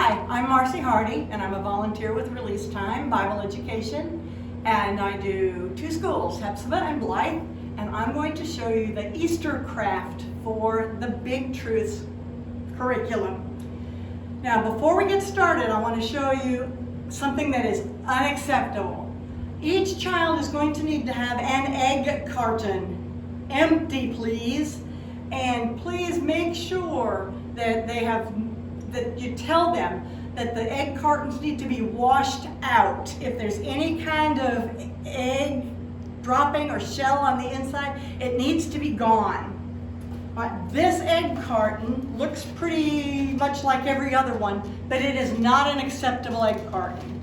Hi, I'm Marci Hardy, and I'm a volunteer with Release Time Bible Education, and I do two schools, Hepzibah and Blythe, and I'm going to show you the Easter craft for the Big Truths curriculum. Now, before we get started, I want to show you something that is unacceptable. Each child is going to need to have an egg carton. Empty, please, and please make sure that that you tell them that the egg cartons need to be washed out. If there's any kind of egg dropping or shell on the inside, it needs to be gone. This egg carton looks pretty much like every other one, but it is not an acceptable egg carton.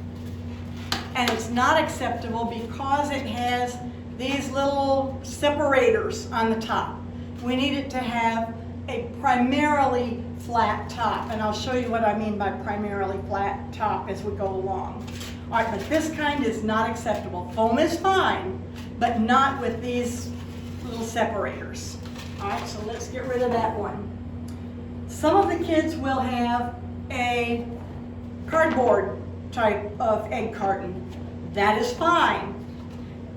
And it's not acceptable because it has these little separators on the top. We need it to have a primarily flat top, and I'll show you what I mean by primarily flat top as we go along. All right, but this kind is not acceptable. Foam is fine, but not with these little separators. All right, so let's get rid of that one. Some of the kids will have a cardboard type of egg carton. That is fine.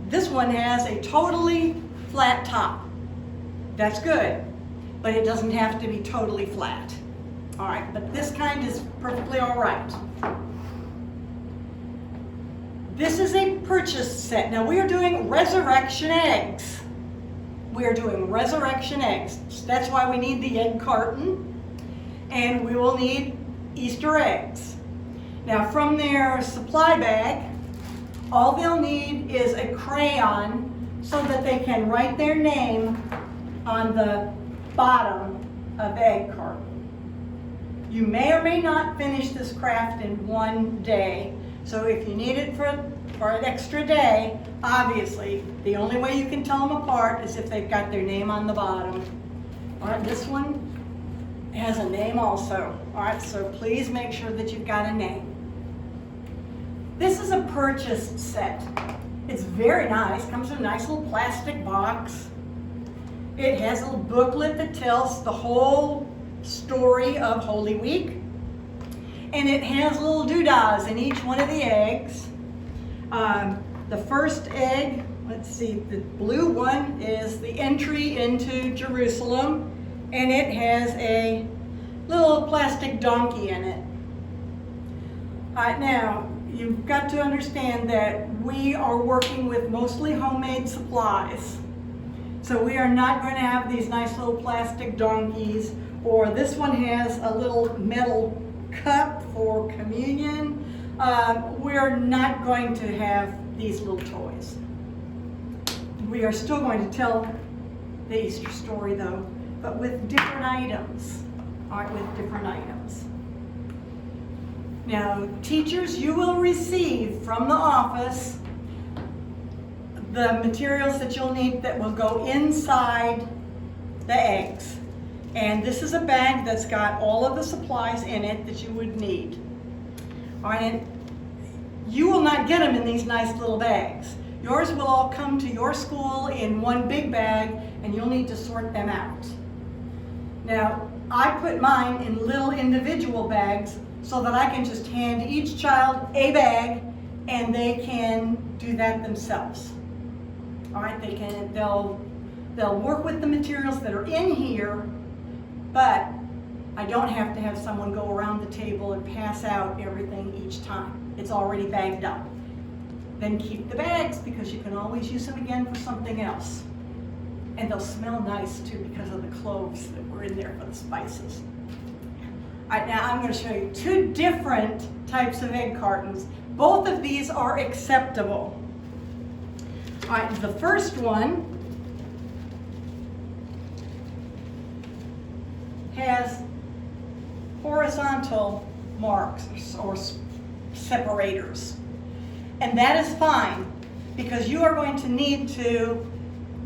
This one has a totally flat top. That's good, but it doesn't have to be totally flat. All right, but this kind is perfectly all right. This is a purchase set. Now we are doing resurrection eggs. We are doing resurrection eggs. That's why we need the egg carton, and we will need Easter eggs. Now from their supply bag, all they'll need is a crayon so that they can write their name on the bottom of the egg carton. You may or may not finish this craft in one day, so if you need it for an extra day, obviously the only way you can tell them apart is if they've got their name on the bottom. All right, this one has a name also. All right, so please make sure that you've got a name. This is a purchased set. It's very nice, comes in a nice little plastic box. It has a little booklet that tells the whole story of Holy Week. And it has little doodahs in each one of the eggs. The first egg, let's see, the blue one is the entry into Jerusalem. And it has a little plastic donkey in it. Now, you've got to understand that we are working with mostly homemade supplies. So we are not going to have these nice little plastic donkeys, or this one has a little metal cup for communion. We're not going to have these little toys. We are still going to tell the Easter story though, but with different items. All right, with different items. Now, teachers, you will receive from the office the materials that you'll need that will go inside the eggs. And this is a bag that's got all of the supplies in it that you would need. All right, and you will not get them in these nice little bags. Yours will all come to your school in one big bag, and you'll need to sort them out. Now, I put mine in little individual bags so that I can just hand each child a bag and they can do that themselves. All right, they'll work with the materials that are in here, but I don't have to have someone go around the table and pass out everything each time. It's already bagged up. Then keep the bags because you can always use them again for something else. And they'll smell nice too because of the cloves that were in there for the spices. All right, now I'm going to show you two different types of egg cartons. Both of these are acceptable. All right, the first one has horizontal marks or separators. And that is fine because you are going to need to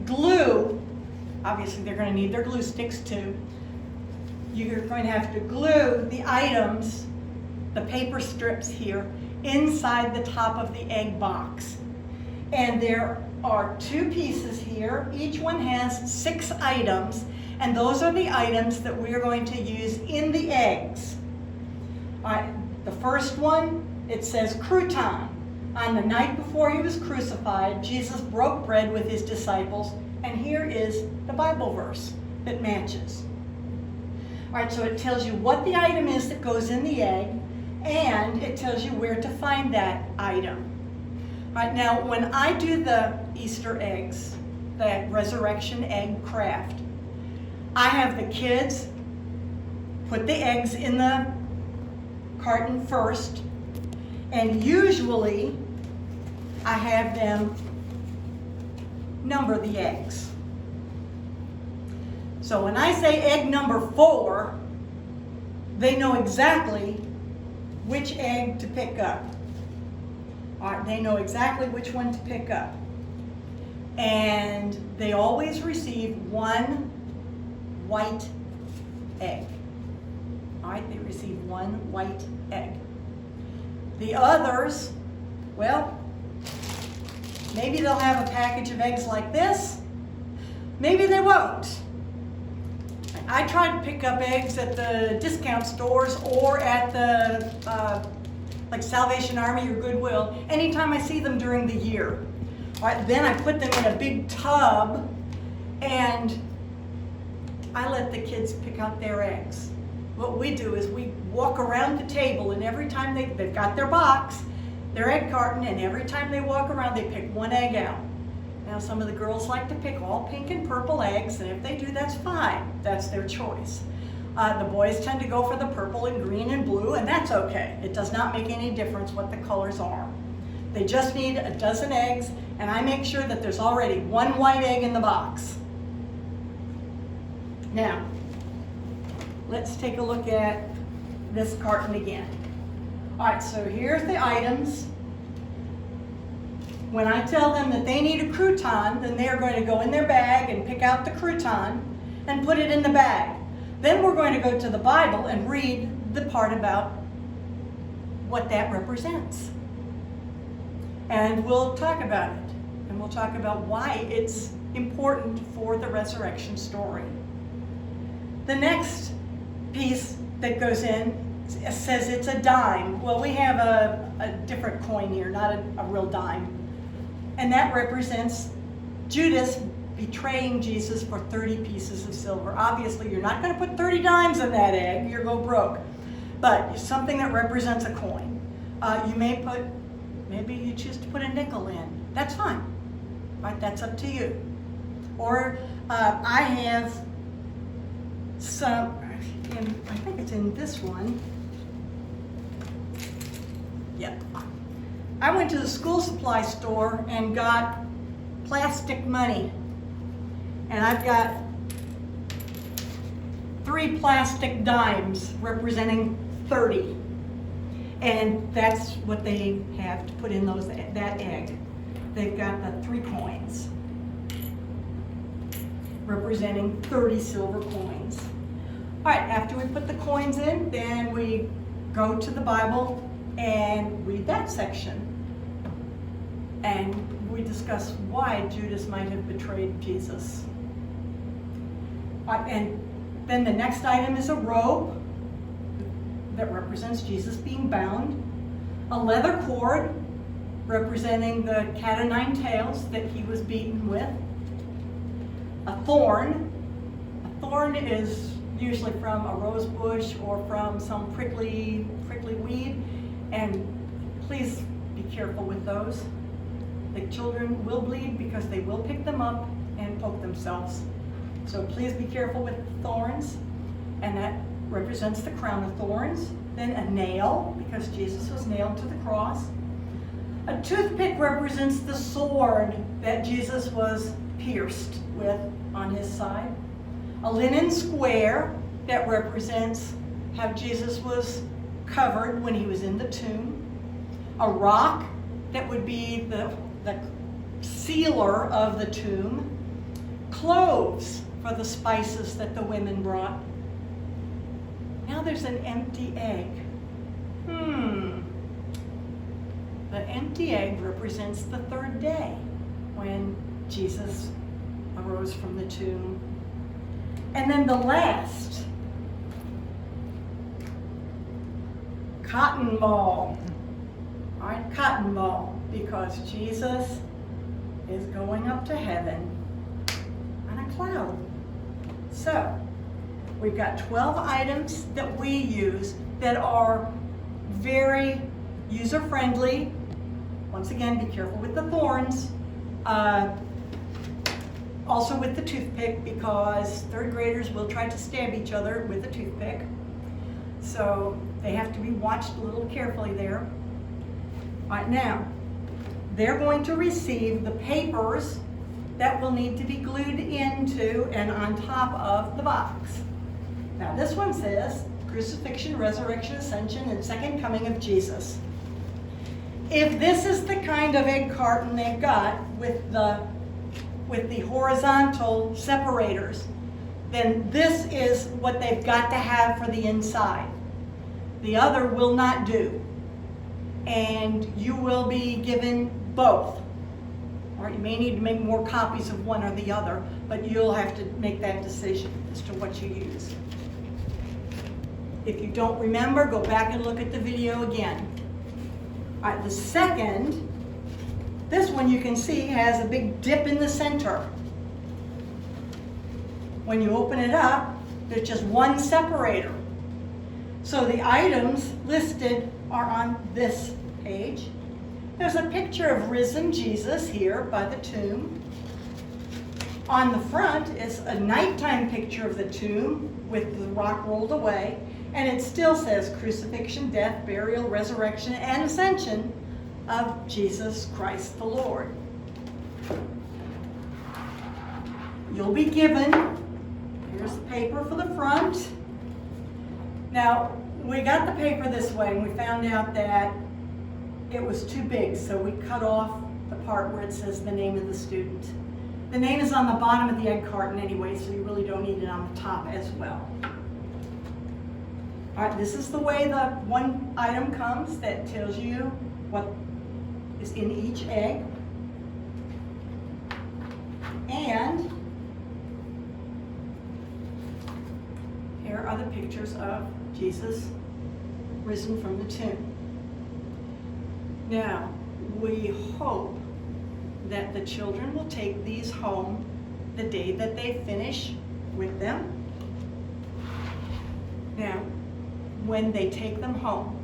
glue, obviously they're going to need their glue sticks too. You're going to have to glue the items, the paper strips here, inside the top of the egg box. And there are two pieces here. Each one has 6 items, and those are the items that we're going to use in the eggs. The first one, it says crouton. On the night before he was crucified, Jesus broke bread with his disciples, and here is the Bible verse that matches. All right, so it tells you what the item is that goes in the egg, and it tells you where to find that item. All right, now when I do the Easter eggs, the resurrection egg craft, I have the kids put the eggs in the carton first, and usually I have them number the eggs. So when I say egg number 4, they know exactly which egg to pick up. All right, they know exactly which one to pick up. And they always receive one white egg. All right, they receive one white egg. The others, well, maybe they'll have a package of eggs like this. Maybe they won't. I try to pick up eggs at the discount stores or at the like Salvation Army or Goodwill anytime I see them during the year. All right, then I put them in a big tub and I let the kids pick out their eggs. What we do is we walk around the table, and every time they've got their box, their egg carton, and every time they walk around, they pick one egg out. Now, some of the girls like to pick all pink and purple eggs, and if they do, that's fine. That's their choice. The boys tend to go for the purple and green and blue, and that's okay. It does not make any difference what the colors are. They just need a dozen eggs, and I make sure that there's already one white egg in the box. Now, let's take a look at this carton again. All right, so here's the items. When I tell them that they need a crouton, then they are going to go in their bag and pick out the crouton and put it in the bag. Then we're going to go to the Bible and read the part about what that represents. And we'll talk about it. And we'll talk about why it's important for the resurrection story. The next piece that goes in says it's a dime. Well, we have a different coin here, not a real dime. And that represents Judas betraying Jesus for 30 pieces of silver. Obviously, you're not going to put 30 dimes in that egg. You'll go broke. But something that represents a coin. You may put, maybe you choose to put a nickel in. That's fine. Right? That's up to you. Or I have some, I think it's in this one. Yeah. I went to the school supply store and got plastic money. And I've got 3 plastic dimes representing 30. And that's what they have to put in that egg. They've got the 3 coins representing 30 silver coins. All right, after we put the coins in, then we go to the Bible and read that section. And we discuss why Judas might have betrayed Jesus. And then the next item is a robe that represents Jesus being bound, a leather cord representing the cat o' nine tails that he was beaten with, a thorn. A thorn is usually from a rose bush or from some prickly weed, and please be careful with those. The children will bleed because they will pick them up and poke themselves. So please be careful with thorns, and that represents the crown of thorns. Then a nail, because Jesus was nailed to the cross. A toothpick represents the sword that Jesus was pierced with on his side. A linen square that represents how Jesus was covered when he was in the tomb. A rock that would be the sealer of the tomb. Cloves for the spices that the women brought. Now there's an empty egg. The empty egg represents the 3rd day when Jesus arose from the tomb. And then the last cotton ball. All right, cotton ball, because Jesus is going up to heaven on a cloud. So, we've got 12 items that we use that are very user-friendly. Once again, be careful with the thorns. Also with the toothpick, because third graders will try to stab each other with a toothpick. So they have to be watched a little carefully there. All right, now, they're going to receive the papers that will need to be glued into and on top of the box. Now this one says, Crucifixion, Resurrection, Ascension, and Second Coming of Jesus. If this is the kind of egg carton they've got with the horizontal separators, then this is what they've got to have for the inside. The other will not do. And you will be given both. Or you may need to make more copies of one or the other, but you'll have to make that decision as to what you use. If you don't remember, go back and look at the video again. All right, the second, this one you can see has a big dip in the center. When you open it up, there's just one separator. So the items listed are on this page. There's a picture of risen Jesus here by the tomb. On the front is a nighttime picture of the tomb with the rock rolled away, and it still says crucifixion, death, burial, resurrection, and ascension of Jesus Christ the Lord. You'll be given, here's the paper for the front. Now, we got the paper this way and we found out that it was too big, so we cut off the part where it says the name of the student. The name is on the bottom of the egg carton anyway, so you really don't need it on the top as well. All right, this is the way the one item comes that tells you what is in each egg. And here are the pictures of Jesus risen from the tomb. Now, we hope that the children will take these home the day that they finish with them. Now, when they take them home,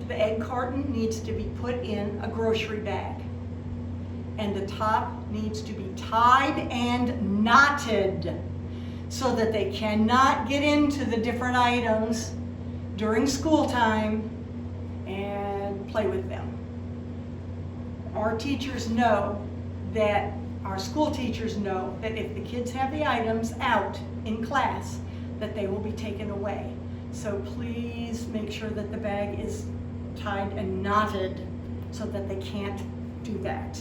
the egg carton needs to be put in a grocery bag, and the top needs to be tied and knotted so that they cannot get into the different items during school time and play with them. Our teachers know that, our school teachers know that if the kids have the items out in class, that they will be taken away. So please make sure that the bag is tied and knotted so that they can't do that.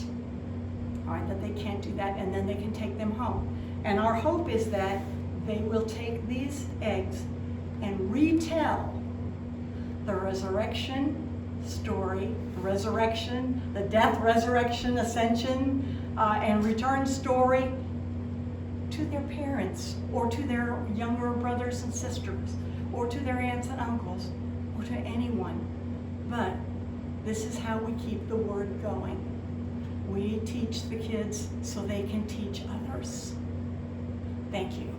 All right, that they can't do that, and then they can take them home. And our hope is that they will take these eggs and retell the resurrection story, the resurrection, the death, resurrection, ascension, and return story to their parents, or to their younger brothers and sisters, or to their aunts and uncles, or to anyone. But this is how we keep the word going. We teach the kids so they can teach others. Thank you.